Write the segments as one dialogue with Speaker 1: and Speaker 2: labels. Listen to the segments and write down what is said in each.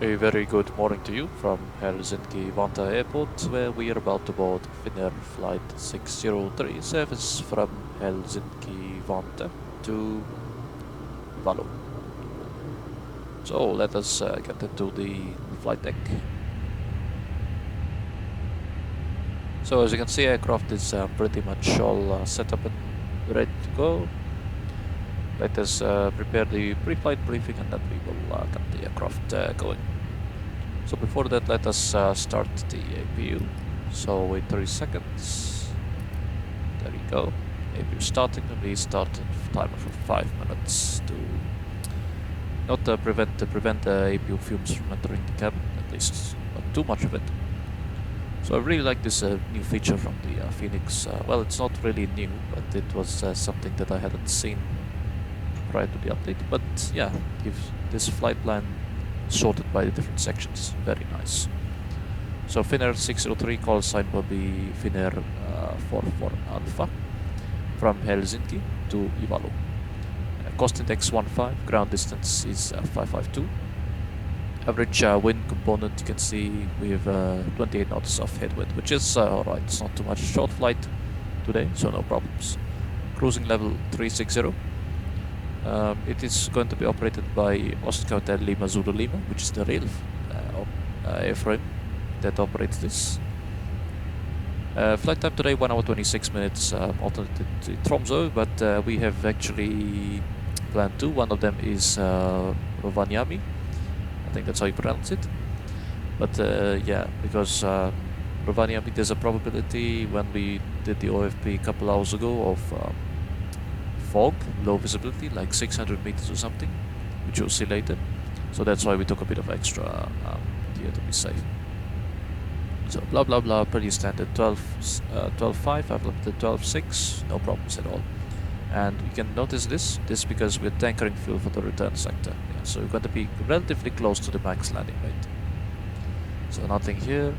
Speaker 1: A very good morning to you from Helsinki Vantaa Airport, where we are about to board Finnair Flight 603 service from Helsinki Vantaa to Ivalo. So let us get into the flight deck. So as you can see, aircraft is pretty much all set up and ready to go. Let us prepare the pre-flight briefing and then we will get the aircraft going. So before that, let us start the APU. So wait 30 seconds. There we go. APU starting, and we start a timer for 5 minutes to not prevent the APU fumes from entering the cabin, at least not too much of it. So I really like this new feature from the Fenix. Well, it's not really new, but it was something that I hadn't seen prior to the update. But yeah, gives this flight plan sorted by the different sections. Very nice. So Finnair 603 call sign will be Finnair 44 Alpha from Helsinki to Ivalo. Cost index 15, ground distance is 552. Average wind component, you can see we have 28 knots of headwind, which is alright. It's not too much. Short flight today, so no problems. Cruising level 360. It is going to be operated by Oscar Hotel Lima Zulu Lima, which is the real airframe that operates this. Flight time today 1 hour 26 minutes, alternated to Tromsø, but we have actually planned two. One of them is Rovaniemi, I think that's how you pronounce it. But yeah, because Rovaniemi, there's a probability when we did the OFP a couple hours ago of fog, low visibility, like 600 meters or something, which you'll see later. So that's why we took a bit of extra gear to be safe. So blah blah blah, pretty standard 12.5, I've looked at 12.6, no problems at all. And we can notice this because we're tankering fuel for the return sector. Yeah, so we're going to be relatively close to the max landing weight. So nothing here.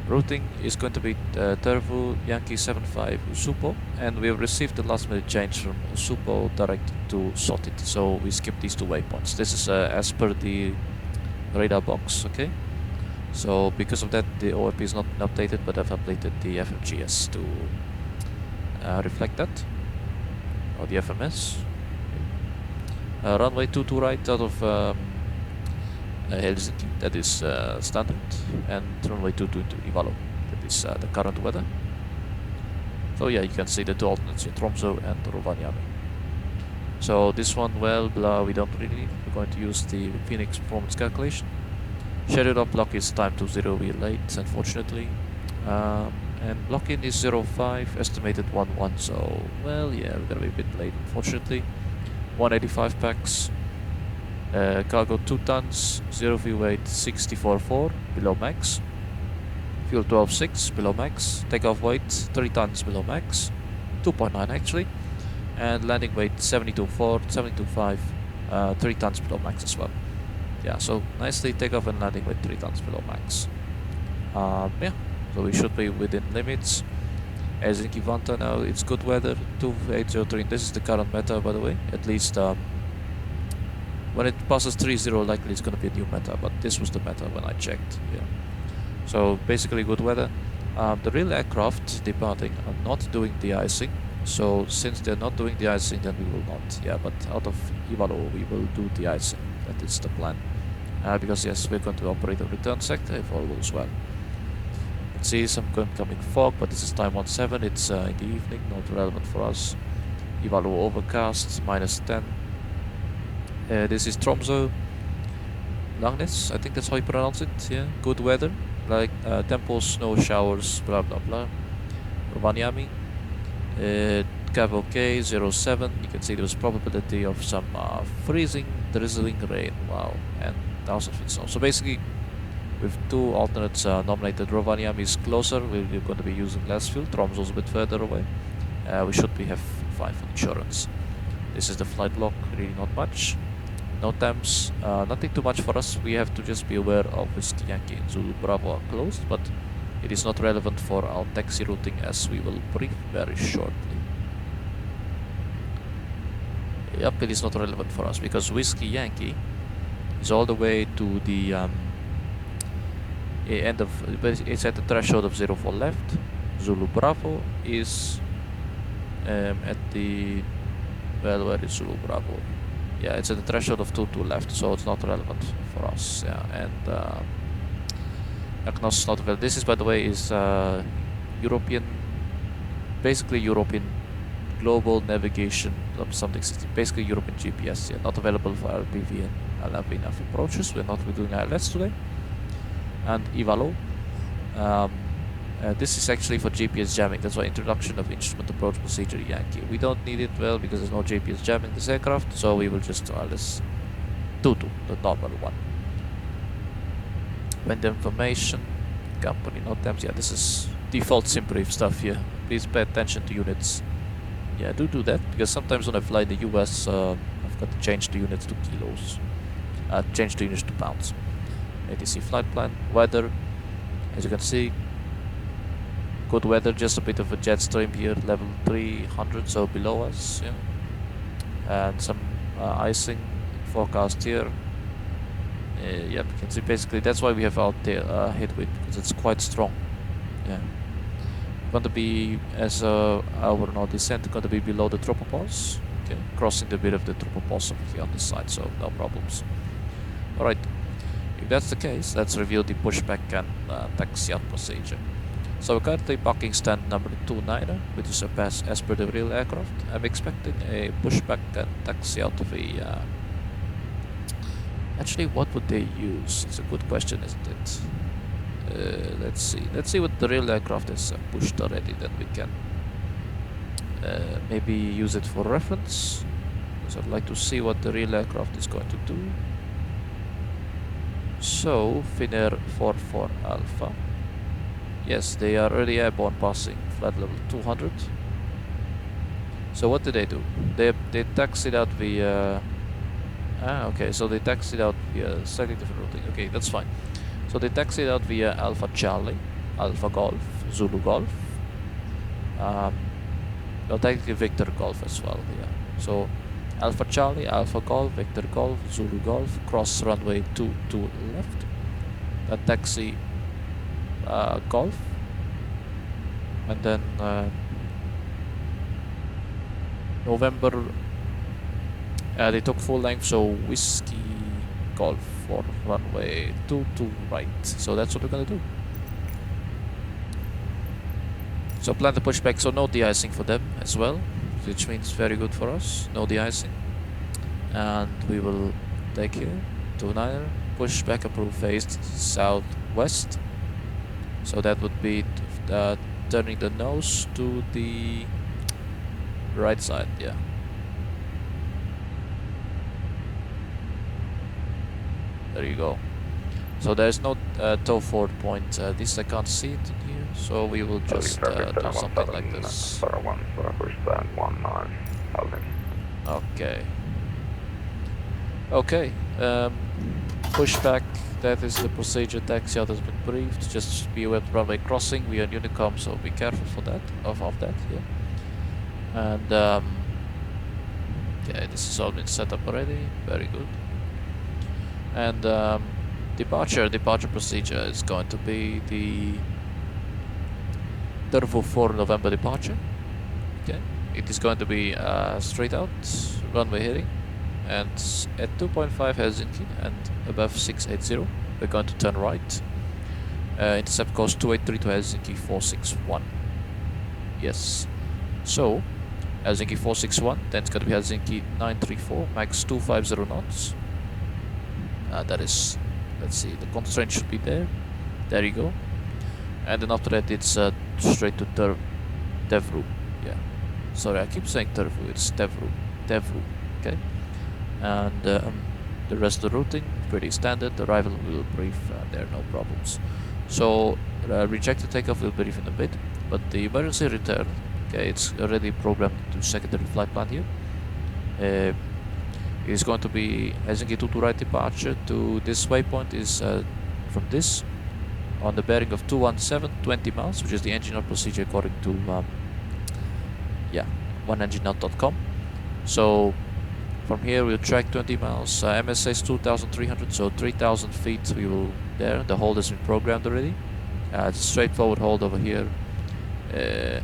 Speaker 1: Routing is going to be Turvu Yankee 75 Usupo, and we have received the last minute change from Usupo direct to Sotit, so we skip these two waypoints. This is as per the radar box, okay? So because of that, the ORP is not updated, but I've updated the FMGS to reflect that, or the FMS. Okay. Runway 22 right out of Helsinki, that is standard, and runway 22 to Ivalo, that is the current weather. So yeah, you can see the two alternates in Tromsø and Rovaniemi. So this one, well, blah, we don't really need. We're going to use the Fenix performance calculation. Scheduled up block is time to 0, we're late, unfortunately. And block in is 05, estimated 11, so, well, yeah, we're gonna be a bit late, unfortunately. 185 packs. Cargo 2 tons, 0 fuel weight 64.4, below max. Fuel 12.6, below max. Takeoff weight 3 tons, below max. 2.9 actually. And landing weight 72.4, 72.5, 3 tons below max as well. Yeah, so nicely takeoff and landing weight 3 tons below max. Yeah, so we should be within limits. Helsinki Vantaa now, it's good weather, 2803. This is the current meta, by the way, at least. When it passes 3.0, likely it's going to be a new meta, but this was the meta when I checked. Yeah. So basically good weather. The real aircraft departing are not doing de-icing. So since they're not doing de-icing, then we will not. Yeah, but out of Ivalo we will do de-icing. That is the plan. Because yes, we're going to operate a return sector if all goes well. Let's see some coming fog, but this is time 17. It's in the evening, not relevant for us. Ivalo overcast, -10. This is Tromsø, Langnes, I think that's how you pronounce it, yeah, good weather, like temples, snow showers, blah blah blah. Rovaniemi, Cav OK, 07, you can see there's probability of some freezing, drizzling rain, wow, and 1,000 feet snow. So basically, with two alternates nominated, Rovaniemi is closer, we're going to be using less fuel, Tromsø's a bit further away. We should have fine for insurance. This is the flight log, really not much. No temps, nothing too much for us. We have to just be aware of Whiskey Yankee and Zulu Bravo are closed, but it is not relevant for our taxi routing, as we will brief very shortly. Yep, it is not relevant for us because Whiskey Yankee is all the way to the end of, it's at the threshold of 04 left. Zulu Bravo is at the, well, where is Zulu Bravo? Yeah, it's at the threshold of 22 left, so it's not relevant for us. Yeah, and Agnos not available. This is, by the way, is European, basically European global navigation something system, basically European GPS. Yeah, not available for LPV and LAV enough approaches. We're not doing ILS today. And Ivalo. This is actually for GPS jamming. That's why introduction of instrument approach procedure Yankee. We don't need it, well, because there's no GPS jamming this aircraft, so we will just ILS 22, the normal one. When the information, company, not them. Yeah, this is default sim brief stuff here. Please pay attention to units. Yeah, do that, because sometimes when I fly in the US, I've got to change the units to kilos. Change the units to pounds. ATC flight plan, weather, as you can see, good weather, just a bit of a jet stream here, level 300, so below us, yeah. And some icing forecast here. Yeah, you can see basically that's why we have out there headwind, because it's quite strong. Yeah, going to be as our descent going to be below the tropopause. Okay, crossing the bit of the tropopause over here on this side, so no problems. All right. If that's the case, let's review the pushback and taxi out procedure. So we're currently parking stand number 29, which is a pass as per the real aircraft. I'm expecting a pushback and taxi out of a... Actually, what would they use? It's a good question, isn't it? Let's see. Let's see what the real aircraft is pushed already, then we can maybe use it for reference. Because I'd like to see what the real aircraft is going to do. So, Finnair 44 Alpha. Yes, they are early airborne passing flight level 200. So what did they do? They taxied out via... okay, so they taxied out via slightly different routing. Okay, that's fine. So they taxied out via Alpha Charlie, Alpha Golf, Zulu Golf. Well, technically Victor Golf as well, yeah. So Alpha Charlie, Alpha Golf, Victor Golf, Zulu Golf, cross runway 22 left. Then taxi Golf. And then November, they took full length, so Whiskey Golf for runway 22 right. So that's what we're gonna do. So plan the pushback, so no de-icing for them as well, which means very good for us, no de-icing. And we will take here, 29er, push back approve faced southwest. So that would be turning the nose to the right side, yeah. There you go. So there's no tow forward point, this I can't see it in here, so we will just do something like this. Okay. Okay, pushback, that is the procedure, taxi out has been briefed, just be aware of runway crossing, we are Unicom, so be careful for that, of that, yeah. And okay, this has all been set up already, very good. And departure procedure is going to be the Turvo 4 November departure. Okay, it is going to be straight out, runway heading, and at 2.5 Helsinki and above 680, we're going to turn right. Intercept course 283 to Helsinki 461. Yes, so Helsinki 461, then it's going to be Helsinki 934, max 250 knots. That is, let's see, the constraint should be there. There you go. And then after that, it's straight to Devru. Yeah. Sorry, I keep saying Devru. It's Devru. Okay. And the rest of the routing, pretty standard. The arrival will brief. There are no problems. So rejected takeoff will brief in a bit. But the emergency return, okay, it's already programmed to secondary flight plan here. It is going to be Helsinki 22 right departure to this waypoint is from this on the bearing of 217, 20 miles, which is the engine out procedure according to oneenginout.com. So From here we'll track 20 miles. MS says 2,300, so 3,000 feet we will there. The hold has been programmed already. It's a straightforward hold over here. Yeah,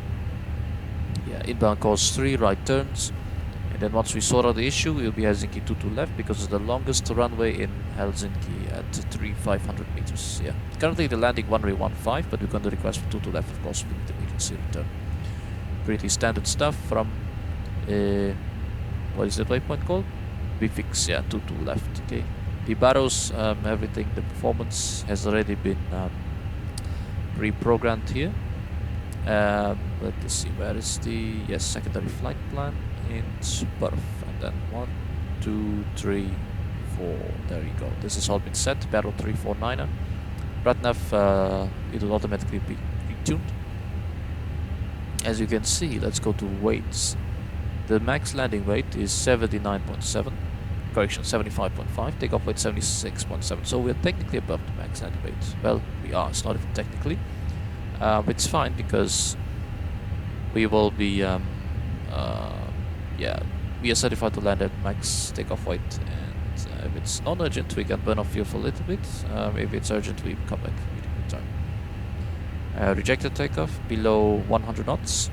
Speaker 1: inbound course 3, right turns. And then once we sort out the issue, we'll be Helsinki 22 left because it's the longest runway in Helsinki at 3,500 meters. Yeah, currently the landing runway 15, but we're going to request for 22 left, of course, with the emergency return. Pretty standard stuff from what is the waypoint called? Bfix, yeah, 22 left. Okay, the barrows, everything, the performance has already been pre-programmed here. Let us see, where is the secondary flight plan in Perf, and then 1, 2, 3, 4. There you go. This has all been set. Barrel 349er. RATNAV, it will automatically be retuned. As you can see, let's go to weights. The max landing weight is 79.7. Correction, 75.5. Takeoff weight 76.7. So we're technically above the max landing weight. Well, we are. It's not even technically. It's fine because we will be, we are certified to land at max takeoff weight, and if it's non-urgent, we can burn off fuel for a little bit. If it's urgent, we come back in time. Rejected takeoff below 100 knots.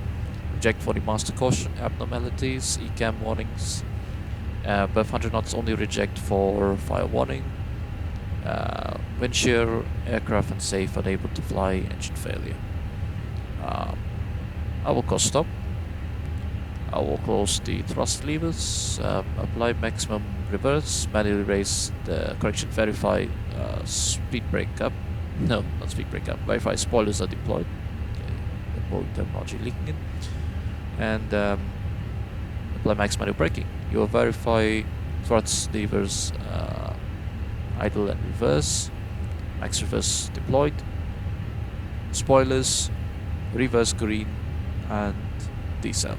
Speaker 1: Reject for the master caution abnormalities, ECAM warnings. Above 100 knots, only reject for fire warning. Wind shear, aircraft unsafe, unable to fly, engine failure. I will cause stop. I will close the thrust levers, apply maximum reverse, manually raise the verify speed brake up. No, not speed brake up. Verify spoilers are deployed. Okay, the Boeing terminology leaking in. And apply max manual braking. You will verify thrust levers, idle and reverse, max reverse deployed, spoilers, reverse green, and decel.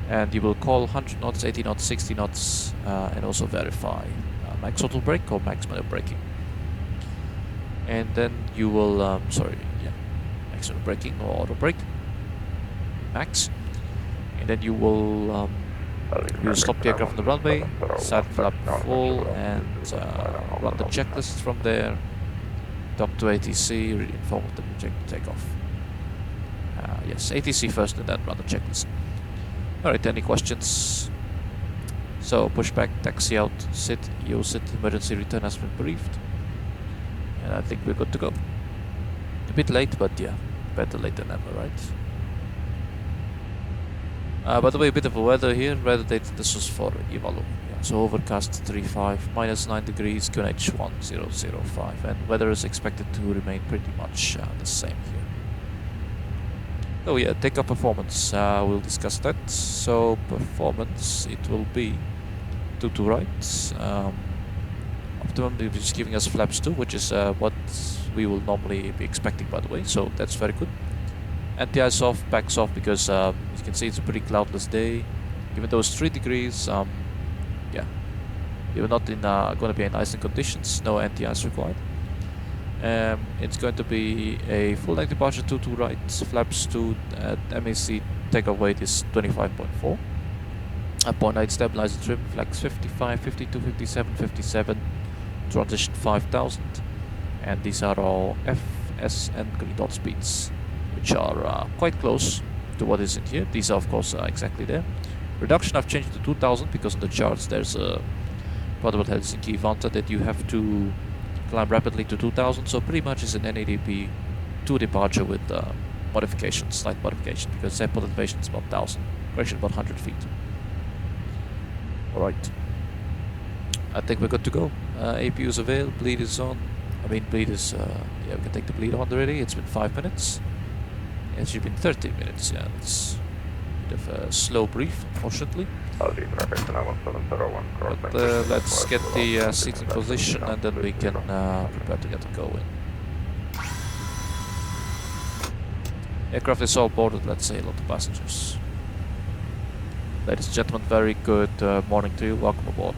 Speaker 1: And you will call 100 knots, 80 knots, 60 knots, and also verify max auto brake or max manual braking. And then you will, max manual braking or auto brake, max. And then you will stop the aircraft on the runway, side flap full, and run the checklist from there. Dock to ATC, inform of the rejected takeoff. Yes, ATC first and then run the checklist. Alright, any questions? So, pushback, taxi out, sit, emergency return has been briefed. And I think we're good to go. A bit late, but yeah, better late than never, right? By the way, a bit of a weather here. Weather data, this was for Ivalo. Yeah, so overcast 35, minus 9 degrees, QNH 1005, and weather is expected to remain pretty much the same here. Oh yeah, takeoff performance. We'll discuss that. So performance, it will be 2 right. Optimum is giving us flaps 2, which is what we will normally be expecting, by the way. So that's very good. Anti-ice off, backs off, because you can see it's a pretty cloudless day. Even though it's 3 degrees, yeah, we're not in going to be in icing conditions. No anti-ice required. It's going to be a full length departure 2 right, flaps 2 at MAC, takeoff weight is 25.4. Point 8 stabilizer trim, flags 55, 52, 57, 57, transition 5000, and these are all F, S and green dot speeds, which are quite close to what is in here. These are of course exactly there. Reduction I've changed to 2000 because on the charts there's a part about Helsinki Vanta that you have to climb rapidly to 2000, so pretty much is an NADP 2 departure with modifications, slight modification, because airport elevation is about 1000, correction about 100 feet. Alright, I think we're good to go. APU is available, bleed is on. I mean, bleed is, yeah, we can take the bleed on already. It's been 5 minutes. It should have been 13 minutes, yeah, it's a bit of a slow brief, unfortunately. But let's get the seat in position and then we can prepare to get going. Aircraft is all boarded, let's say, a lot of passengers. Ladies and gentlemen, very good morning to you. Welcome aboard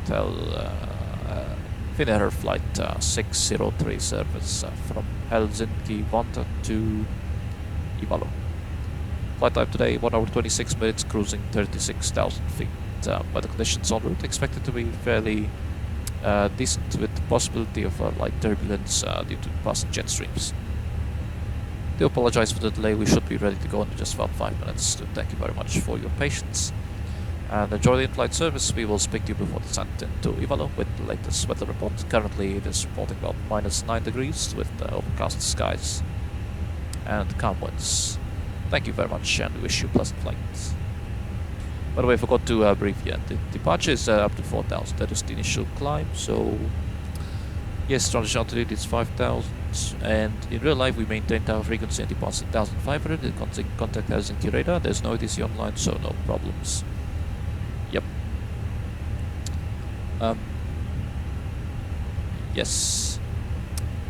Speaker 1: Finnair flight 603 service from Helsinki, Vantaa to Ivalo. Flight time today 1 hour 26 minutes, cruising 36,000 feet. but the conditions en route expected to be fairly decent, with the possibility of light turbulence due to passing jet streams. Do apologize for the delay. We should be ready to go in just about 5 minutes. So thank you very much for your patience. And enjoy the in-flight service. We will speak to you before descent into Ivalo with the latest weather report. Currently it is reporting about -9 degrees with overcast skies and calm winds. Thank you very much and we wish you pleasant flights. By the way, I forgot to brief you. The departure is up to 4,000. That is the initial climb. So yes, transition altitude is 5,000. And in real life we maintain tower frequency and departs at 1,500. The contact Helsinki radar. There's no ATC online, so no problems. Yep. Yes.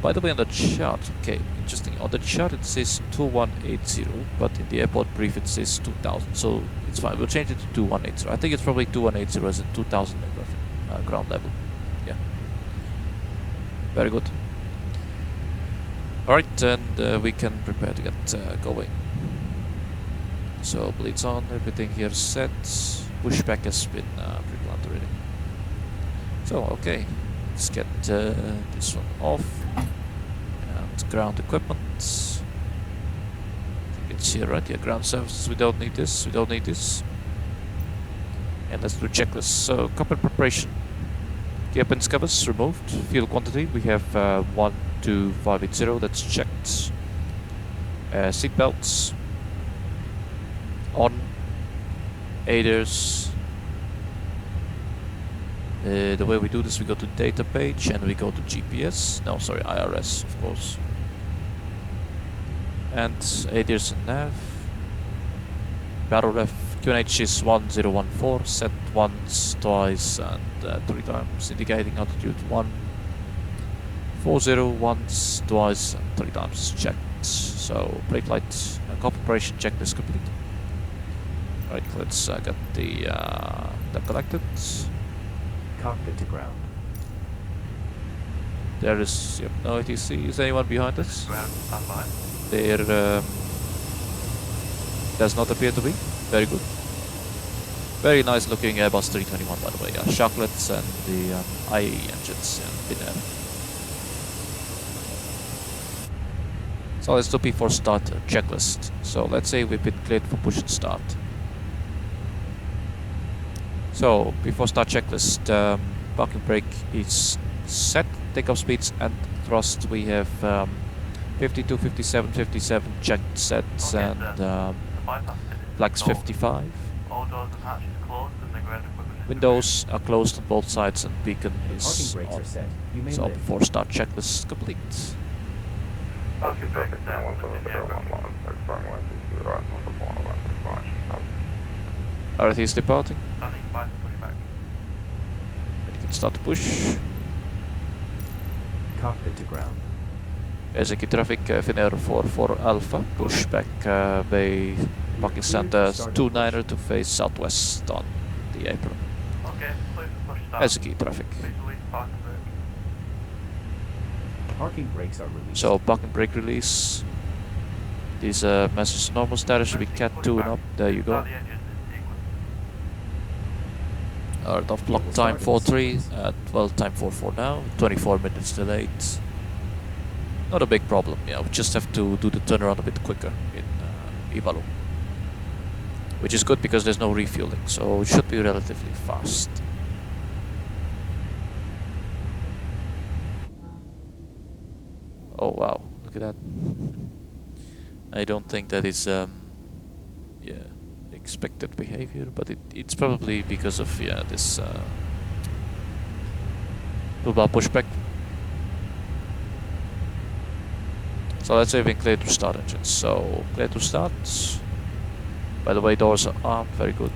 Speaker 1: By the way, on the chart, okay, interesting. On the chart it says 2180, but in the airport brief it says 2000. So it's fine. We'll change it to 2180. I think it's probably 2180 as in 2000 ground level. Yeah. Very good. Alright, and we can prepare to get going. So bleeds on, everything here is set. Pushback has been pre-planned already. So okay, let's get this one off. And ground equipment. I think it's here, right? Yeah, ground services. We don't need this. We don't need this. And let's do checklist. So cockpit preparation. Gear pins covers removed. Fuel quantity we have 12580. That's checked. Seat belts on. Aiders. The way we do this, we go to data page and we go to GPS. No, sorry, IRS, of course. And aiders and nav. Barrel ref QNH is 1014, set once, twice, and 3 times, indicating altitude 140 once, twice, and 3 times checked. So Preflight cooperation checklist complete. Right, let's get the them collected.
Speaker 2: Cockpit to ground.
Speaker 1: There is no ATC. Is anyone behind us?
Speaker 3: Ground, standby.
Speaker 1: There does not appear to be. Very good. Very nice looking Airbus 321, by the way. Chocolates and the IE engines and Finnair. So let's do before start checklist. So let's say we've been cleared for push and start. So before start checklist, parking brake is set. Takeoff speeds and thrust we have 52, 57, 57 checked sets,
Speaker 3: Okay,
Speaker 1: and flags 55.
Speaker 3: All doors and hatches closed and the ground equipment is
Speaker 1: Windows are closed on both sides and beacon
Speaker 2: Parking
Speaker 1: is
Speaker 2: brakes
Speaker 1: on.
Speaker 2: are set. You may
Speaker 1: So
Speaker 2: lift.
Speaker 1: before start checklist complete.
Speaker 3: parking brake set within the aircraft.
Speaker 1: RT is departing.
Speaker 3: Standing by to push back.
Speaker 1: And you can start to push.
Speaker 2: Cockpit to ground.
Speaker 1: Helsinki traffic, Finnair 44 Alpha, push back Bay parking center 29er to face southwest on the apron.
Speaker 3: Okay, clear for push start.
Speaker 1: Helsinki traffic.
Speaker 3: Please release parking brake.
Speaker 2: Parking brakes are released.
Speaker 1: So parking brake release. These message normal status should be Cat 2 and up. There you go.
Speaker 3: Start the engines in sequence.
Speaker 1: Alright, off block time 4-3, well time 4-4 now, 24 minutes delayed. Not a big problem, yeah, we just have to do the turnaround a bit quicker in Ivalo. Which is good because there's no refueling, so it should be relatively fast. Oh wow, look at that. I don't think that is yeah, expected behavior, but it's probably because of this toolbar pushback. So let's say we've been cleared to start engines. So clear to start. By the way, doors are armed, very good.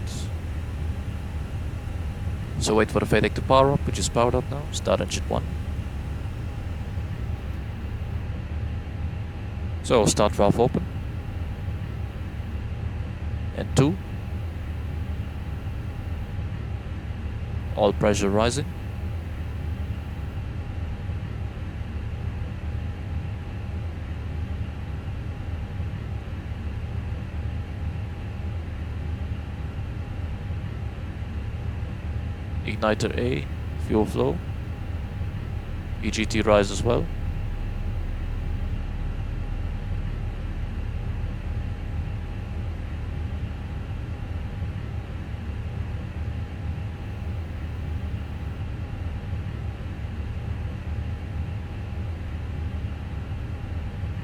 Speaker 1: So wait for the Fenix to power up, which is powered up now. Start engine 1. So start valve open. And 2. All pressure rising. igniter A, fuel flow, EGT rise as well.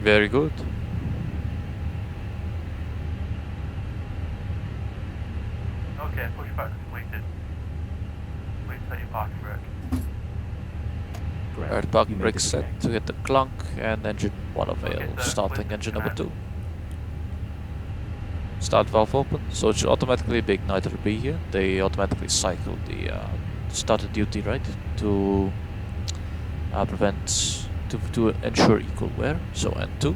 Speaker 1: Very good.
Speaker 3: Okay, pushback completed. Please set your parking brake.
Speaker 2: Ground.
Speaker 1: Park
Speaker 2: You may
Speaker 1: brake set
Speaker 2: disconnect.
Speaker 1: to hit the clunk and engine 1 avail.
Speaker 3: Okay, sir,
Speaker 1: Starting
Speaker 3: please
Speaker 1: engine number
Speaker 3: disconnect.
Speaker 1: 2. Start valve open, so it should automatically be igniter B here. They automatically cycle the starter duty, right, to prevent, to ensure equal wear. So N2.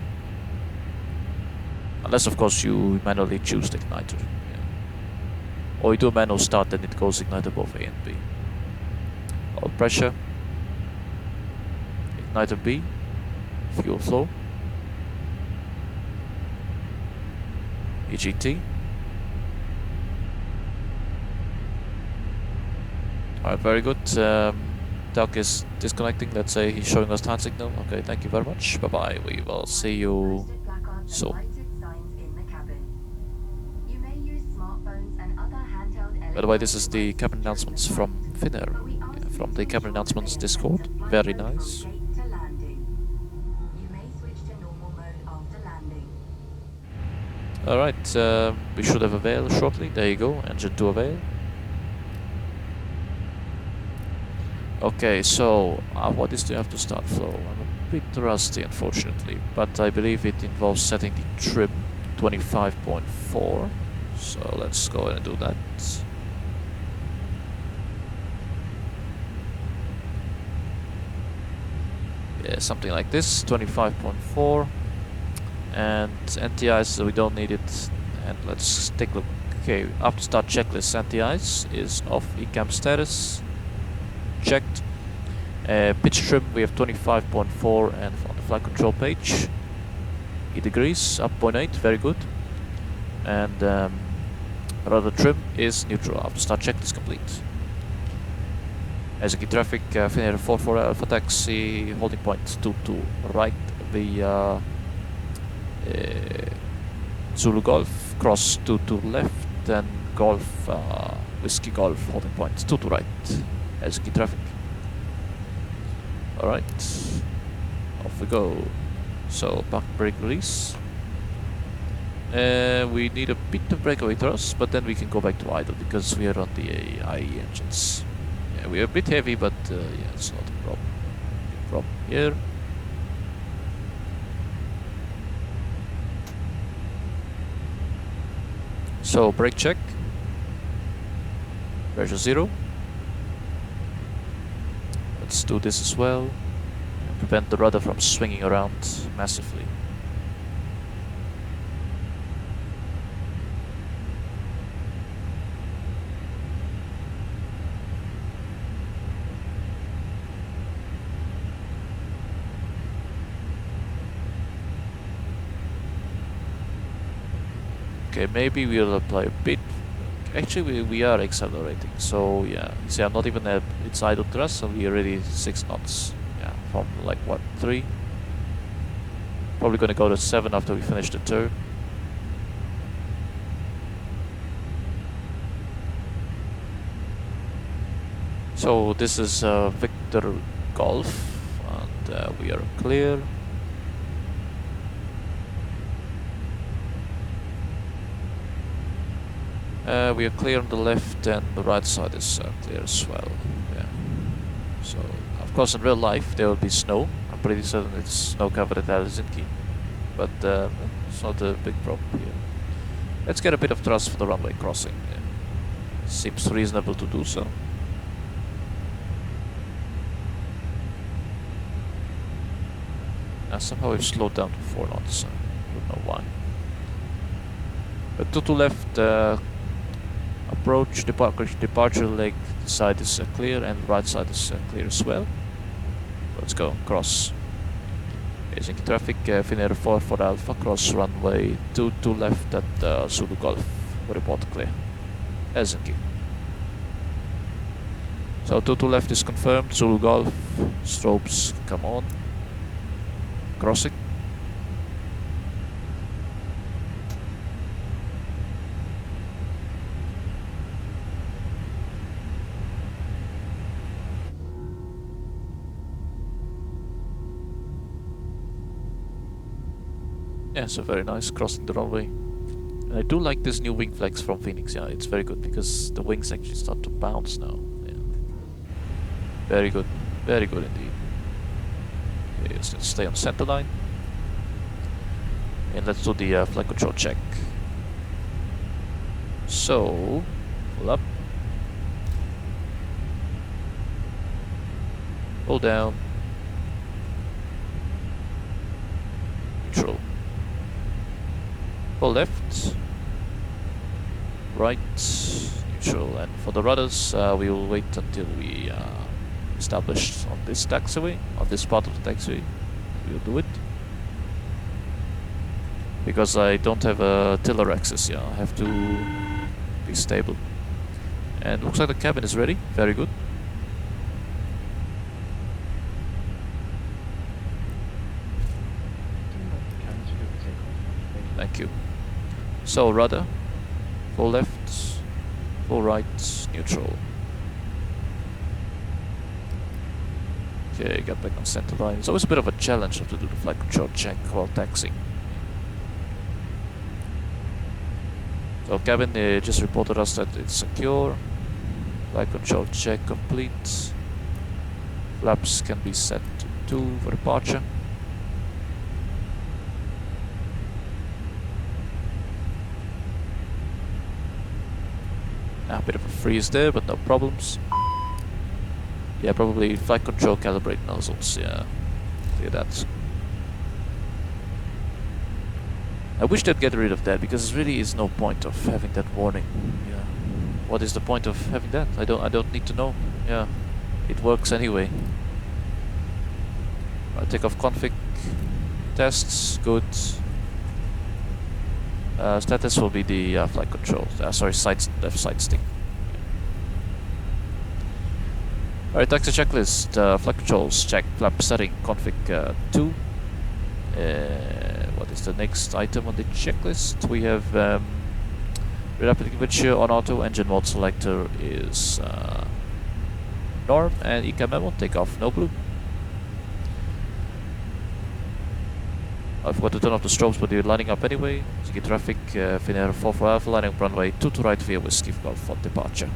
Speaker 1: Unless of course you manually choose the igniter. Yeah. Or you do a manual start, then it goes igniter both A and B. Oil pressure. Igniter B. Fuel flow. EGT. Alright, very good. Doug is disconnecting. Let's say he's showing us hand signal. Okay, thank you very much. Bye bye. We will see you soon. By the way, this is the cabin announcements from Finnair. Yeah, from the cabin announcements Discord. Very nice. Alright, we should have avail shortly. There you go, engine 2 avail. Okay, so what is the after start flow? I'm a bit rusty, unfortunately, but I believe it involves setting the trim 25.4. So let's go ahead and do that. Yeah, something like this, 25.4. And NTIs, so we don't need it. And let's take a look. Okay, after start checklist, NTIs is off ECAM status. Checked. Pitch trim we have 25.4 and on the flight control page 8 degrees up 0.8, very good. And rudder trim is neutral after start checklist complete. Helsinki traffic, Finnair 44 Alpha taxi, holding point 22 right, the Zulu Golf, cross 22 left, and Golf, Whiskey Golf, holding point 22 right. Helsinki traffic. Alright, off we go. So, back brake release. We need a bit of breakaway thrust, but then we can go back to idle because we are on the IE engines. Yeah, we are a bit heavy, but yeah, it's not a problem. Big problem here. So, brake check. Pressure 0. Let's do this as well. Prevent the rudder from swinging around massively. Okay, maybe we'll apply a bit. Actually, we are accelerating, so yeah. You see, I'm not even at its idle thrust, and we're already 6 knots. Yeah, from like what, 3? Probably gonna go to 7 after we finish the turn. So this is Victor Golf, and we are clear. We are clear on the left, and the right side is clear as well. Yeah. So, of course, in real life there will be snow. I'm pretty certain it's snow covered at Helsinki, but it's not a big problem here. Let's get a bit of thrust for the runway crossing. Yeah. Seems reasonable to do so. Somehow we've slowed down to 4 knots. I don't know why. But to left. Approach, departure leg side is clear, and right side is clear as well. Let's go, cross. Helsinki traffic, Finnair 44 Alpha, cross runway 22 left at Zulu Golf. Report clear. Helsinki. So 2 to left is confirmed. Zulu Golf. Strobes, come on. Crossing. Yeah, so very nice, crossing the runway. And I do like this new wing flex from Fenix, yeah, it's very good because the wings actually start to bounce now. Yeah. Very good indeed. Okay, let's stay on center line. And let's do the flight control check. So, pull up. Pull down. Neutral. Pull left, right, neutral, and for the rudders we will wait until we establish on this taxiway, on this part of the taxiway. We will do it because I don't have a tiller access. Yeah, I have to be stable. And looks like the cabin is ready. Very good. Thank you. So rudder, full left, full right, neutral. Okay, get back on center line. It's always a bit of a challenge to do the flight control check while taxiing. So cabin just reported us that it's secure. Flight control check complete. Flaps can be set to 2 for departure. A bit of a freeze there, but no problems. Yeah, probably flight control calibrate nozzles, yeah. Clear that. I wish they'd get rid of that, because there really is no point of having that warning. Yeah. What is the point of having that? I don't need to know. Yeah. It works anyway. Takeoff config tests, good. Status will be the flight control. Sorry, left side stick. Alright, taxi checklist. Flight controls check. Flap setting config 2. What is the next item on the checklist? We have rapid temperature on auto. Engine mode selector is norm, and ECAM memo. Takeoff no blue. I forgot to turn off the strobes, but you're lining up anyway. Helsinki traffic, Finnair 4 for Alpha, lining up runway 2 to right via Whiskey Golf for departure.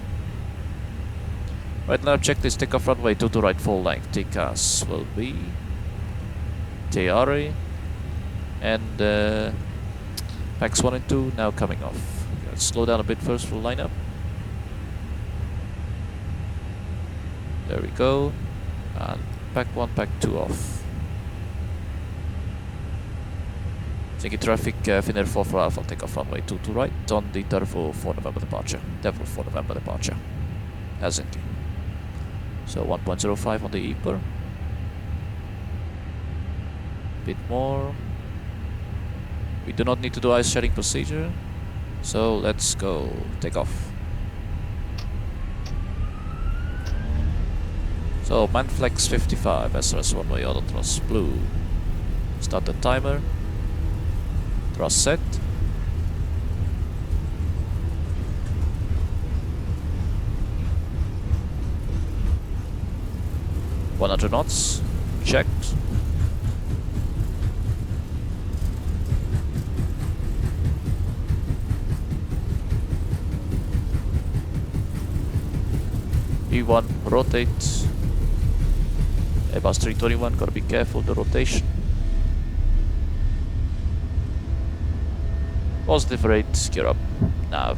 Speaker 1: Right now, checklist, takeoff runway 2 to right, full length. TCAS will be TRA and packs 1 and 2 now coming off. Let's slow down a bit first for lineup. There we go. And pack 1, pack 2 off. Helsinki traffic, Finnair 4 for Alpha, takeoff runway 2 to right on the Turbo 4 November departure. Devil 4 November departure. Helsinki. So 1.05 on the EPR. Bit more. We do not need to do ice shedding procedure. So let's go. Take off. So Manflex 55, SRS 1 way auto thrust blue. Start the timer. Thrust set. (100 knots). Checked. E1 rotate. Airbus 321, gotta be careful the rotation. Positive rate, gear up, nav.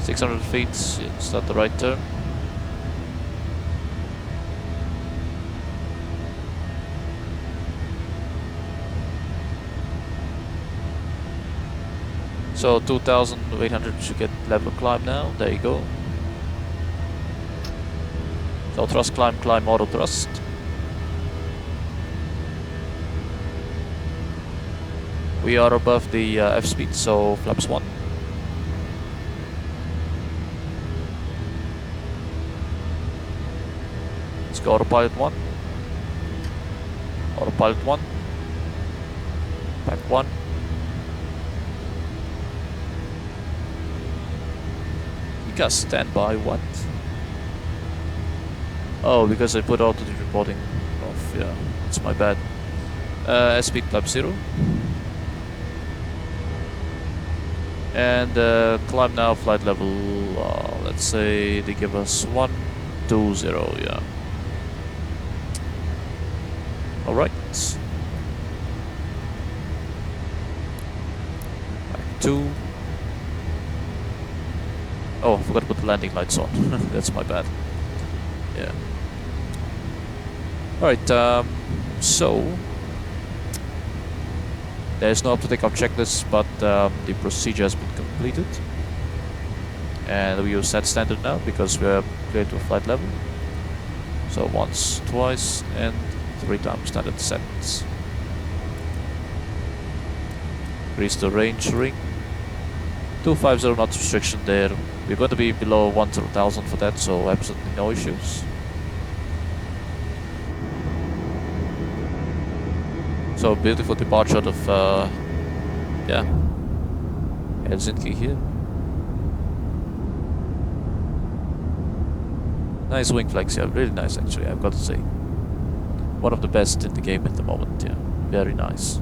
Speaker 1: (600 feet, start the right turn. So 2,800 should get level climb now. There you go. So thrust climb, climb auto thrust. We are above the F speed, so flaps 1. Let's go autopilot 1. Autopilot 1. Back 1. You got standby, what? Oh, because I put auto reporting off, yeah, it's my bad. Speed flap 0. And climb now, flight level, let's say they give us 120, yeah. Alright. Back 2. Oh, I forgot to put the landing lights on. That's my bad. Yeah. Alright, so there's no up-to-takeoff checklist, but the procedure has been completed. And we use set standard now because we are clear to flight level. So once, twice, and 3 times standard settings. Increase the range ring. 250 knots restriction there. We're going to be below 1,000 for that, so absolutely no issues. So beautiful departure out of yeah, Helsinki here. Nice wing flex, yeah, really nice actually, I've got to say. One of the best in the game at the moment, yeah, very nice.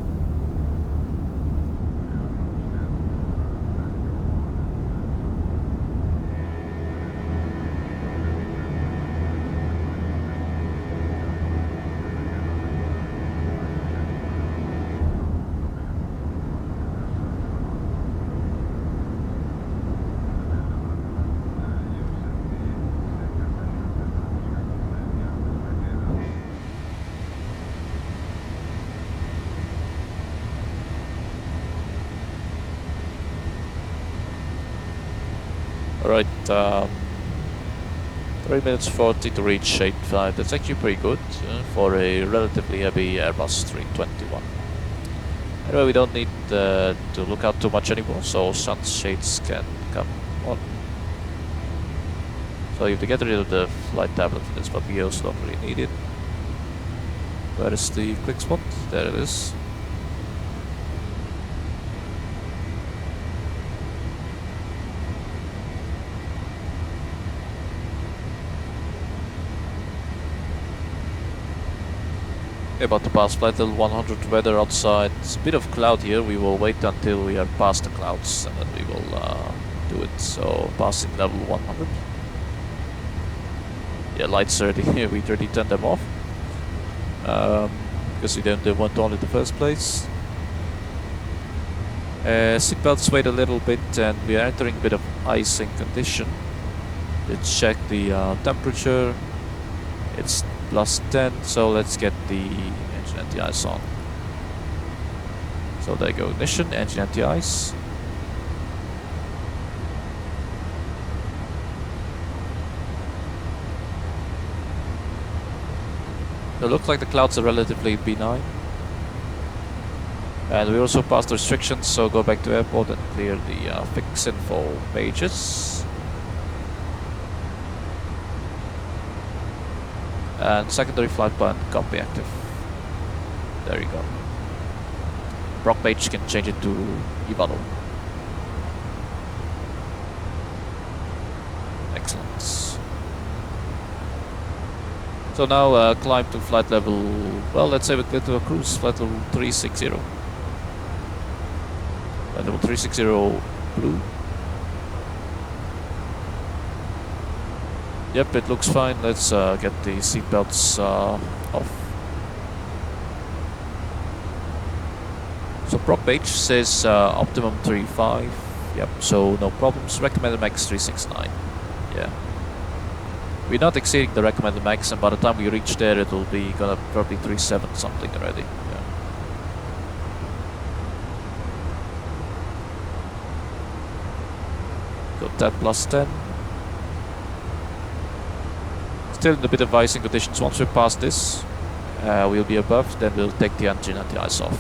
Speaker 1: Alright, 3 minutes 40 to reach 85. That's actually pretty good for a relatively heavy Airbus 321. Anyway, we don't need to look out too much anymore, so sunshades can come on. So you have to get rid of the flight tablet for this, but we also don't really need it. Where is the click spot? There it is. About to pass flight level 100, weather outside. It's a bit of cloud here. We will wait until we are past the clouds and then we will do it. So passing level 100. Yeah, lights already here. We already turned them off because we didn't want on in the first place. Seatbelts wait a little bit and we are entering a bit of icing condition. Let's check the temperature. It's +10, so let's get the engine anti-ice on. So there you go, ignition, engine anti-ice. It looks like the clouds are relatively benign. And we also passed the restrictions, so go back to airport and clear the fix info pages. And secondary flight plan copy active. There you go. Brock page can change it to Ivalo. Excellent. So now climb to flight level, well, let's say we clear to a cruise, flight level 360. Flight level 360 blue. Yep, it looks fine. Let's get the seatbelts off. So prop page says optimum 3.5. Yep, so no problems. Recommended max 369. Yeah. We're not exceeding the recommended max, and by the time we reach there, it will be gonna probably 3.7 something already. Yeah. So that +10. Still in a bit of icing conditions. Once we pass this, we'll be above, then we'll take the engine anti-ice off.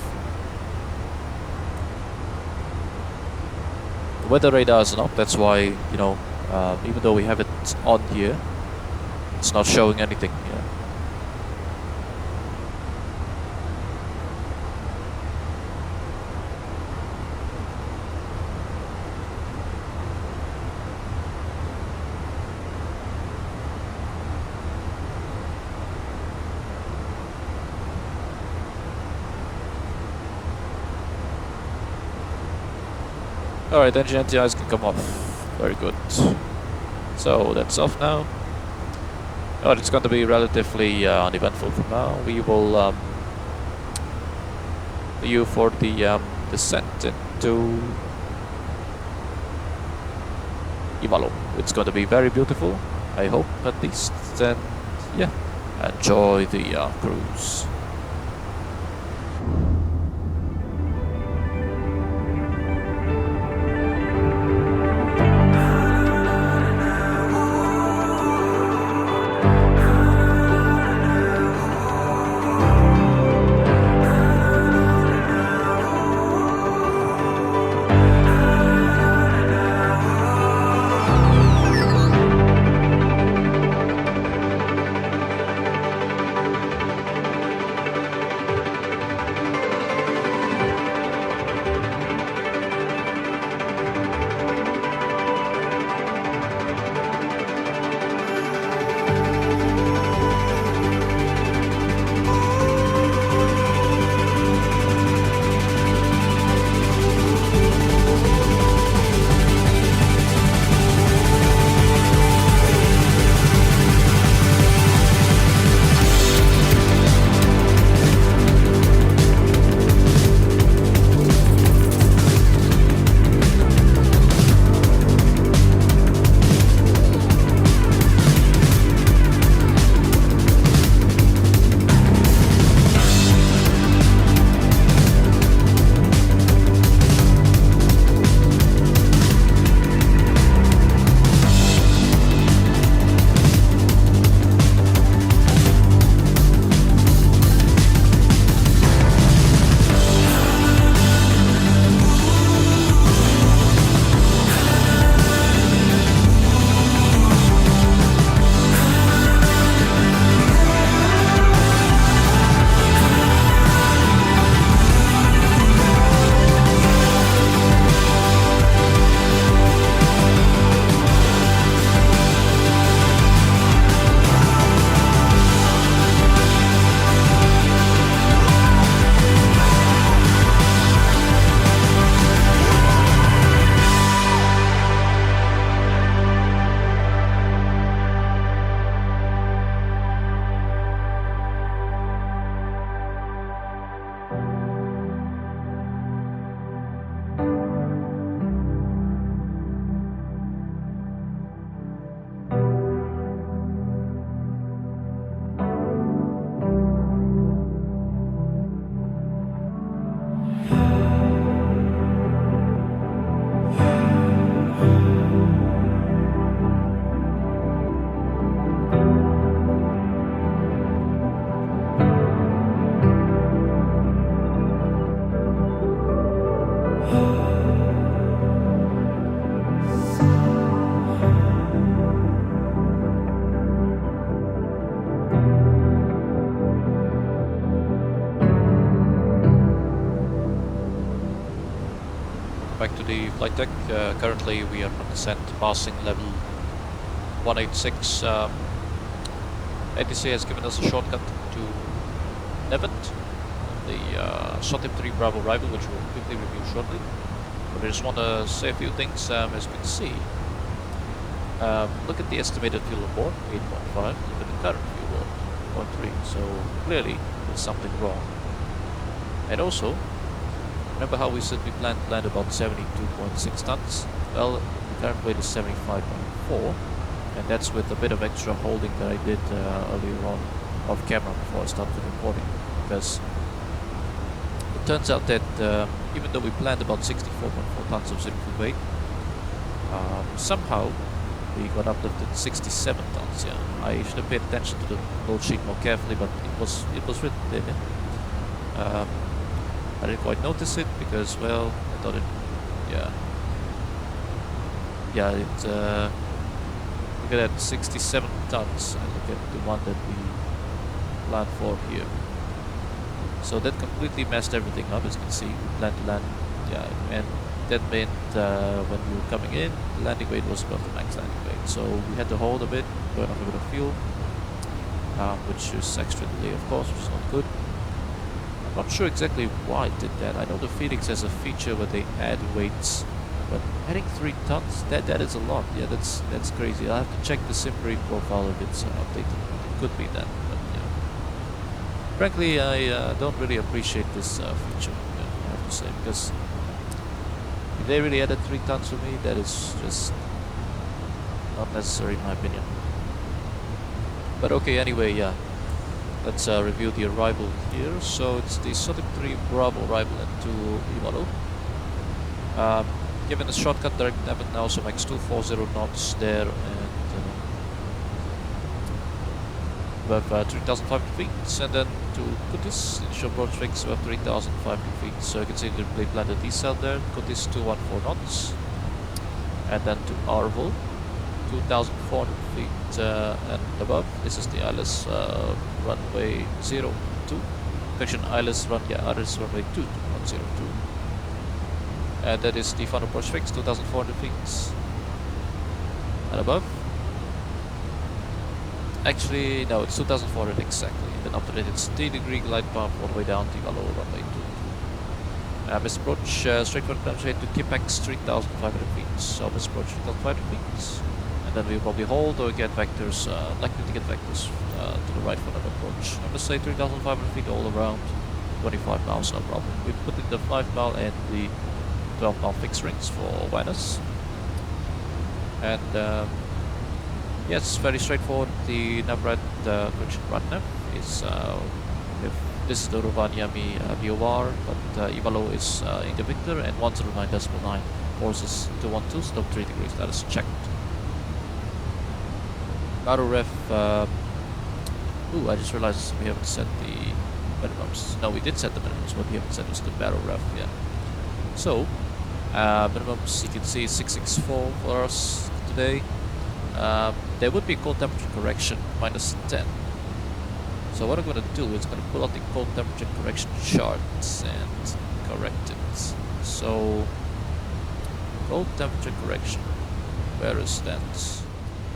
Speaker 1: weather radar is not. That's why, you know, even though we have it on here, it's not showing anything. Yeah. Alright, engine anti-ice can come off. Very good. So that's off now. Oh, it's going to be relatively uneventful from now. We will you for the descent into Ivalo. It's going to be very beautiful, I hope at least. And yeah, enjoy the cruise. Back to the flight deck. Currently we are on descent, passing level 186. ATC has given us a shortcut to Nevent, the SOTIP 3 Bravo rival, which we'll quickly review shortly. But I just want to say a few things. As you can see, look at the estimated fuel on board, 8.5. Look at the current fuel on 0.3. So clearly there's something wrong. And also, remember how we said we plan to land about 72.6 tons? Well, the current weight is 75.4, and that's with a bit of extra holding that I did earlier on off camera before I started recording. Because it turns out that even though we planned about 64.4 tons of zero fuel weight, somehow we got uplifted 67 tons. Yeah, I should have paid attention to the load sheet more carefully, but it was written there. I didn't quite notice it because, well, I thought it, yeah. yeah, it look at that, 67 tons, and look at the one that we planned for here. So that completely messed everything up, as you can see. We planned to land, yeah, and that meant when we were coming in, the landing weight was above the max landing weight. So we had to hold a bit, burn off a bit of fuel, which is extra delay, of course, which is not good. I'm not sure exactly why it did that. I know the Fenix has a feature where they add weights, but adding 3 tons, that is a lot. Yeah, that's crazy. I'll have to check the Simpery profile if it's updated. It could be that, but yeah. Frankly, I don't really appreciate this feature, I have to say, because if they really added 3 tons for me, that is just not necessary in my opinion. But okay, anyway, yeah. Let's review the arrival here. So it's the Sonic 3 Bravo arrival into Ivalo. Given a shortcut direct nav now, so max 240 knots there, and we have 3,500 feet, and then to Kutis, initial approach fix, we have 3,500 feet. So you can see they planned a decel there, Kutis 214 knots, and then to Arvel, 2,400 feet and above. This is the ILS runway 02. Correction, ILS ILS runway 2, not 02. And that is the final approach fix, 2,400 feet and above. Actually, no, it's 2,400 exactly. Then after that, it's 3-degree glide path all the way down to Ivalo runway 2. Miss approach straight for the to Kipex 3,500 feet. So miss approach 3,500 feet. And then we'll probably hold or get vectors, likely to get vectors to the right for another approach. I'm gonna say 3,500 feet all around, 25 miles, no problem. We put in the 5 mile and the 12 mile fixed rings for awareness. And yeah, it's very straightforward. The nav right, correction, right nav is, if this is the Rovaniemi VOR, but Ivalo is India Victor, and 109.9 courses 212, stop 3 degrees, that is checked. Auto ref, ooh, I just realized we haven't set the minimums. No, we did set the minimums, but we haven't set just the barrel ref yet. So, minimums, you can see 664 for us today. There would be cold temperature correction, minus 10. So what I'm going to do is going to pull out the cold temperature correction charts and correct it. So, cold temperature correction, where is that?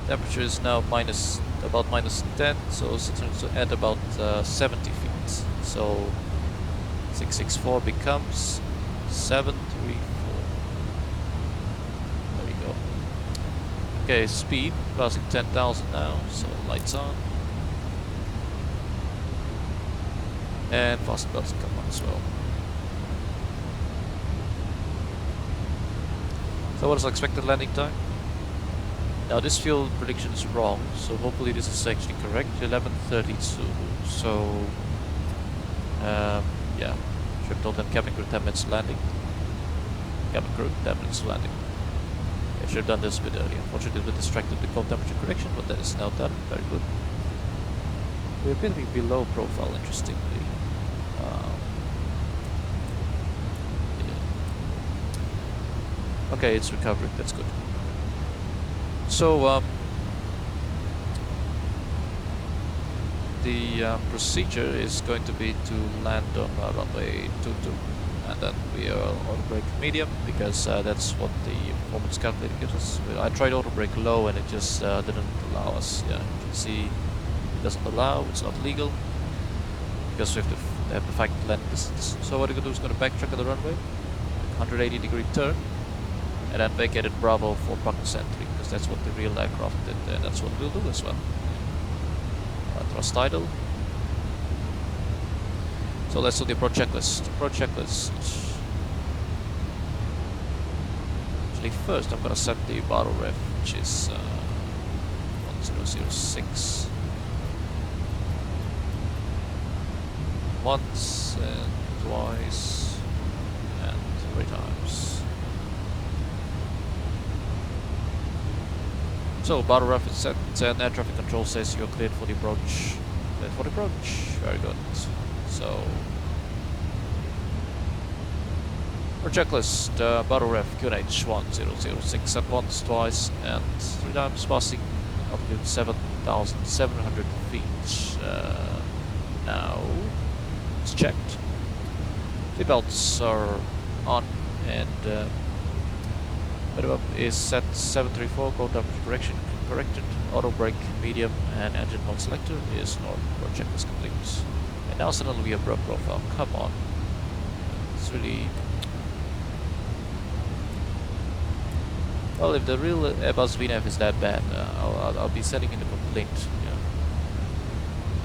Speaker 1: Temperature is now about minus 10, so it's at about 70 feet. So 664 becomes 734. There we go. Okay, speed passing 10,000 now, so lights on. And fast belts come on as well. So what is our expected landing time? Now this fuel prediction is wrong, so hopefully this is actually correct. 11:32. So yeah, should have told them cabin crew 10 minutes landing. Cabin crew 10 minutes landing. I should have done this a bit earlier. Unfortunately, a bit distracted with the cold temperature correction, but that is now done. Very good. We're appearing below profile, interestingly. Yeah. Okay, it's recovering. That's good. So the procedure is going to be to land on runway 22, and then we are auto brake medium because that's what the performance calculator gives us. I tried auto brake low and it just didn't allow us. Yeah, you can see it doesn't allow. It's not legal because we have to have the fact landing distance. So what we're going to do is going to backtrack on the runway, 180-degree turn, and then vacate at Bravo for Buckets entry, because that's what the real aircraft did, and that's what we'll do as well. Thrust idle. So let's do the approach checklist. Approach checklist. Actually, first I'm gonna set the bottle ref, which is 1006. Once and twice and 3 times. So, bottle ref is set, and air traffic control says you're cleared for the approach. Cleared for the approach. Very good. So, Our checklist, battle ref QNH 1006 at once, twice, and 3 times, passing altitude 7,700 feet. Now, it's checked. The belts are on, and minimum is set 734, go temperature correction corrected, auto brake medium, and engine mode selector is normal. Our checklist complete. And now suddenly we have broke profile. Come on. It's really... Well, if the real Airbus VNAV is that bad, I'll be sending in a complaint. Yeah.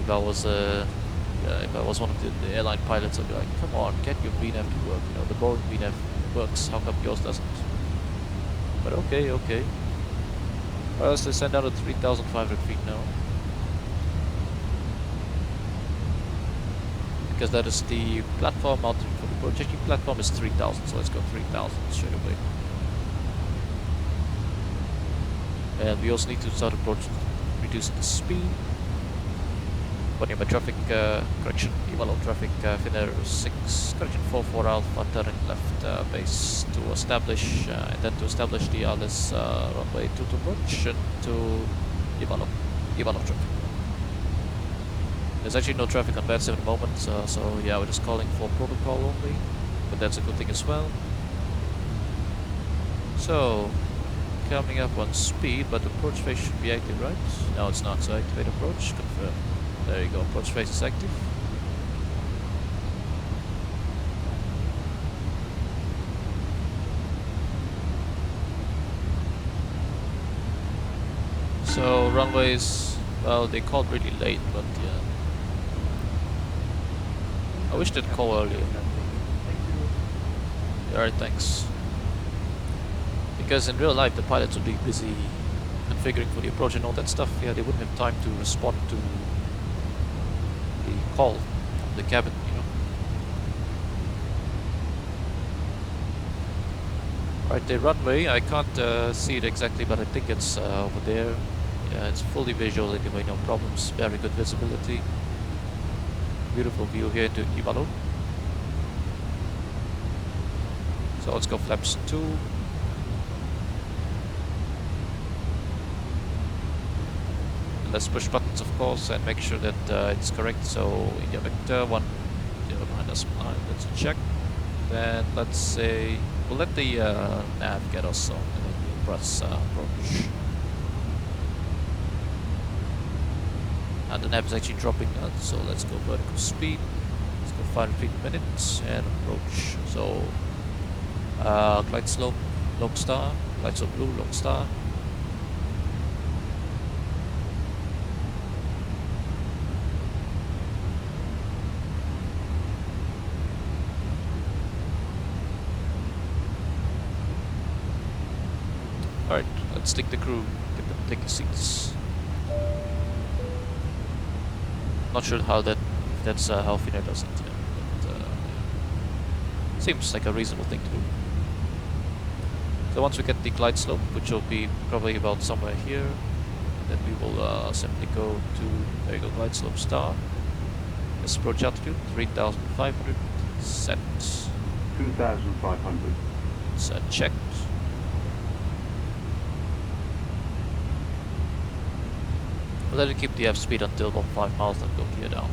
Speaker 1: If I was one of the airline pilots, I'd be like, come on, get your VNAV to work. You know, the Boeing VNAV works. How come yours doesn't? But okay. Well, let's send out at 3,500 feet now. Because that is the platform altitude for the projecting platform is 3,000, so let's go 3,000 straight away. And we also need to start reducing the speed. Putting my traffic correction, Ivalo traffic, Finnair 6, correction 44 Alpha, turning left base to establish, and then to establish the Alice runway 22 approach and to Ivalo traffic. There's actually no traffic on beds at the moment, so yeah, we're just calling for protocol only, but that's a good thing as well. So, coming up on speed, but the approach phase should be active, right? No, it's not, so activate approach, confirm. There you go, approach phase is active. So runways, well, they called really late, but yeah. I wish they'd call earlier. Alright, thanks. Because in real life the pilots would be busy configuring for the approach and all that stuff. Yeah, they wouldn't have time to respond to the call from the cabin, you know. Right, the runway, I can't see it exactly, but I think it's over there. Yeah, it's fully visual anyway, no problems, very good visibility. Beautiful view here into Ivalo. So let's go flaps 2. Let's push buttons, of course, and make sure that it's correct. So India vector 1, 0 minus 9, let's check. Then let's say, we'll let the nav get us on, and then we'll press approach. And the nav is actually dropping now, so let's go vertical speed. Let's go 500 feet a minute and approach. So glide slope, long star, glide slope blue, long star. Alright, let's take the crew, get them take the seats. Not sure how that's how Finnair does it, yeah, but yeah. Seems like a reasonable thing to do. So once we get the glide slope, which will be probably about somewhere here, then we will simply go to, there you go, glide slope star. Let's approach altitude, 3,500, set.
Speaker 2: 2,500.
Speaker 1: Set, checked. We'll let it keep the F speed until about 5 miles, then go gear down.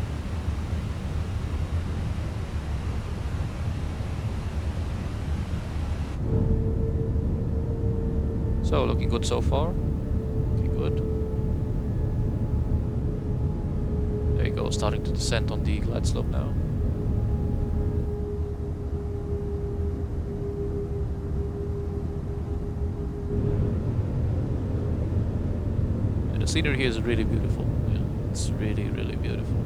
Speaker 1: So, looking good so far. Looking good. There you go, starting to descend on the glide slope now. The scenery here is really beautiful. Yeah, it's really, really beautiful.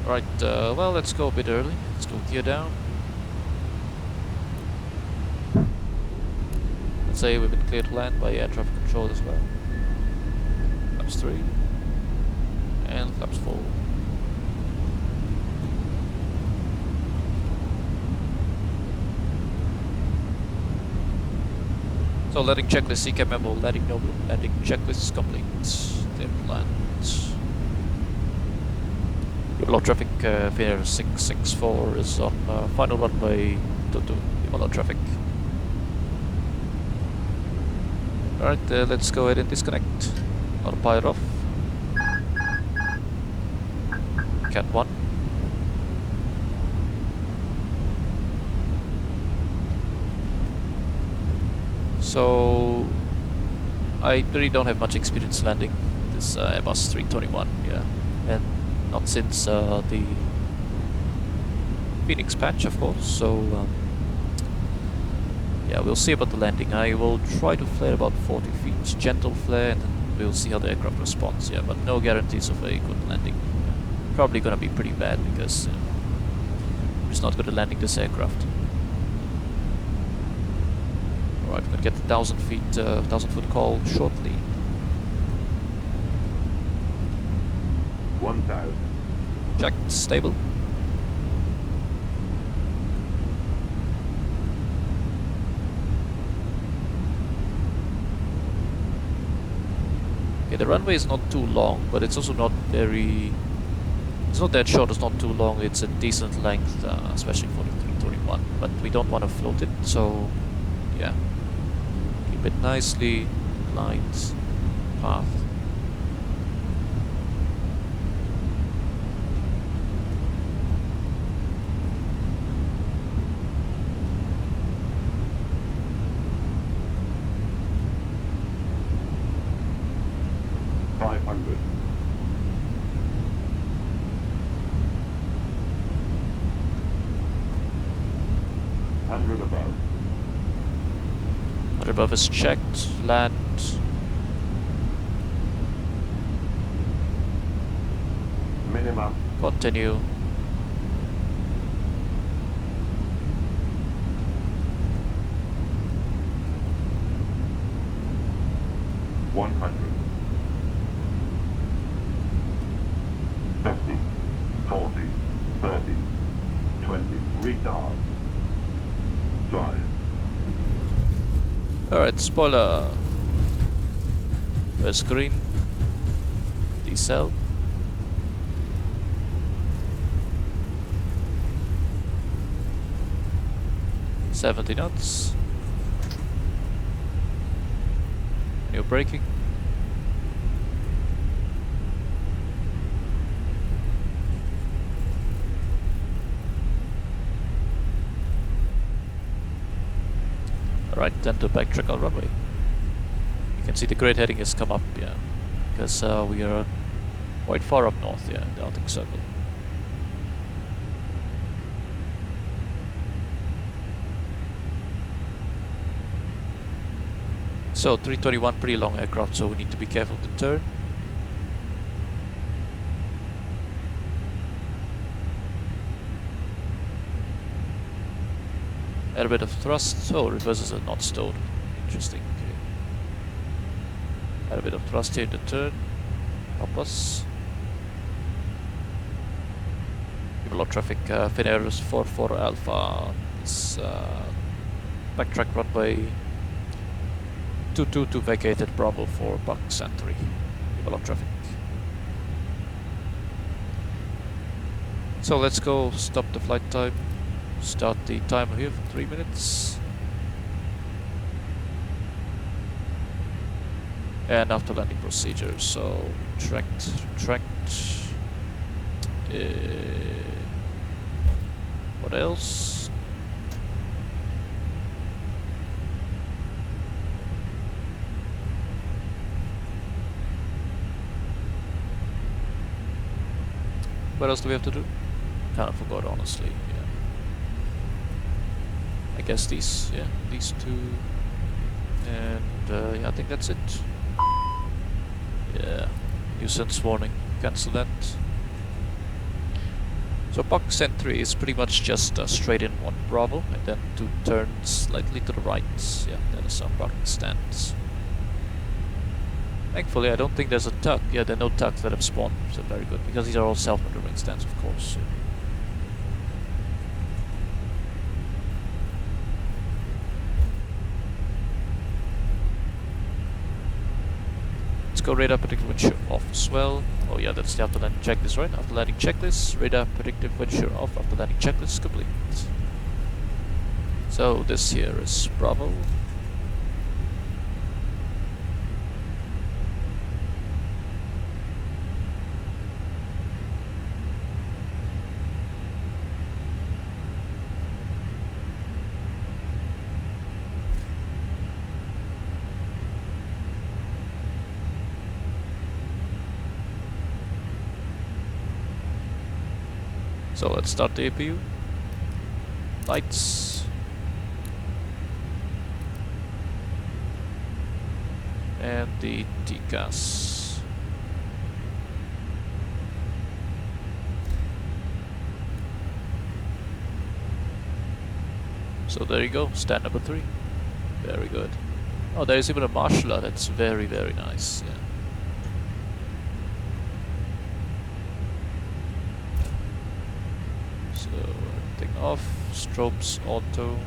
Speaker 1: Alright, well, let's go a bit early. Let's go gear down. Let's say we've been cleared to land by air traffic control as well. Flaps 3 and flaps 4. So letting checklist CCAP memo, letting no landing checklist complete. Clear to land. Ivalo traffic, Finnair 664 is on final runway to Ivalo traffic. Alright, let's go ahead and disconnect. Autopilot off. Cat 1. So I really don't have much experience landing this Airbus 321, yeah, and not since the Fenix patch, of course. So yeah, we'll see about the landing. I will try to flare about 40 feet, gentle flare, and then we'll see how the aircraft responds. Yeah, but no guarantees of a good landing. Yeah. Probably gonna be pretty bad because I'm just not good at landing this aircraft. Alright, we're gonna get the 1,000 feet, 1,000 foot call shortly.
Speaker 2: 1,000.
Speaker 1: Checked, stable. Okay, the runway is not too long, but it's also not very... It's not that short, it's not too long, it's a decent length, especially for the 321. But we don't want to float it, so yeah. Keep it nicely aligned path. Above is checked, land.
Speaker 2: Minimum.
Speaker 1: Continue.
Speaker 2: $100. 50, 40, 30, 20. Retard. Drive.
Speaker 1: Alright, spoiler. First green. Decel. $70 knots. You're braking. Right, then to backtrack on runway. You can see the great heading has come up, yeah, because we are quite far up north, yeah, in the Arctic Circle. So 321, pretty long aircraft, so we need to be careful to turn. Add a bit of thrust. Oh, reverses are not stowed. Interesting. Okay. Add a bit of thrust here in the turn. Help us. People of traffic. Finnair is 44 Alpha. This backtrack runway 222 vacated Bravo for Bucks entry. People of traffic. So let's go stop the flight time. Start the timer here for 3 minutes. And after landing procedure, so retract. What else? What else do we have to do? Kind of forgot, honestly. Yeah. I guess these two, and yeah, I think that's it. Yeah, nuisance warning, cancel that. So box entry is pretty much just straight in one Bravo, and then 2 turns slightly to the right. Yeah, that is our parking stands. Thankfully, I don't think there's a tug. Yeah, there are no tugs that have spawned, so very good, because these are all self-maneuvering stands, of course. Yeah. go radar predictive when you're off as well. Oh yeah, that's the after landing checklist, right? After landing checklist, radar predictive when you're off. After landing checklist complete. So this here is Bravo. So let's start the APU. Lights. And the TCAS. So there you go, stand number 3. Very good. Oh, there is even a marshaller. That's very, very nice. Yeah. So everything off. Strobes auto.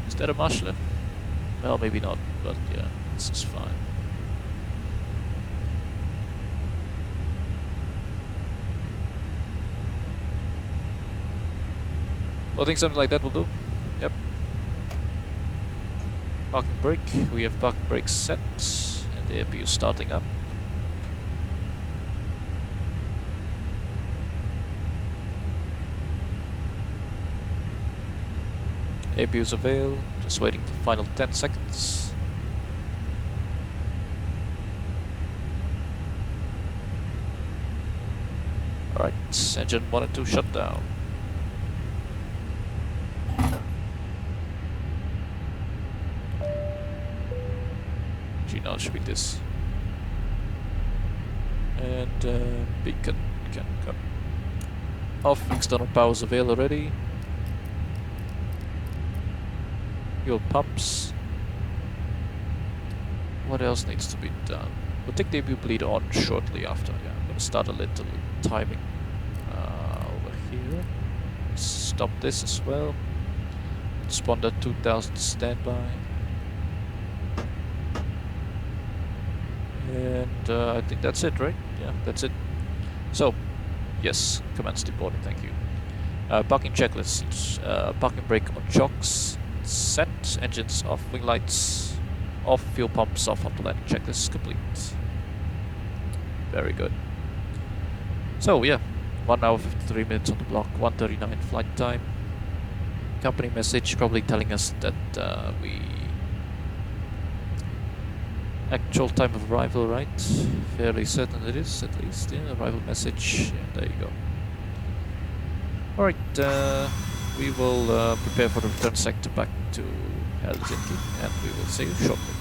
Speaker 1: Is that a marshaller? Well, maybe not, but yeah, this is fine. I think something like that will do. Yep. Parking brake. We have parking brake set, and the APU starting up. APU's avail. Just waiting for final 10 seconds. Alright, engine 1 and 2 shut down. Now it should be this. And beacon can come off. External power's avail already. Fuel pumps. What else needs to be done? We'll take the APU bleed on shortly after. Yeah, I'm gonna start a little timing over here. Stop this as well. Sponder 2000 standby. And I think that's it, right? Yeah, that's it. So, yes, commence deporting, thank you. Parking checklist. Parking brake on chocks. Set. Engines off. Wing lights off. Fuel pumps off. After landing checklist complete. Very good. So, yeah. 1 hour 53 minutes on the block. 1:39 flight time. Company message probably telling us that we... Actual time of arrival, right? Fairly certain it is, at least. Yeah, arrival message. Yeah, there you go. Alright, we will prepare for the return sector back to Helsinki, and we will see you shortly.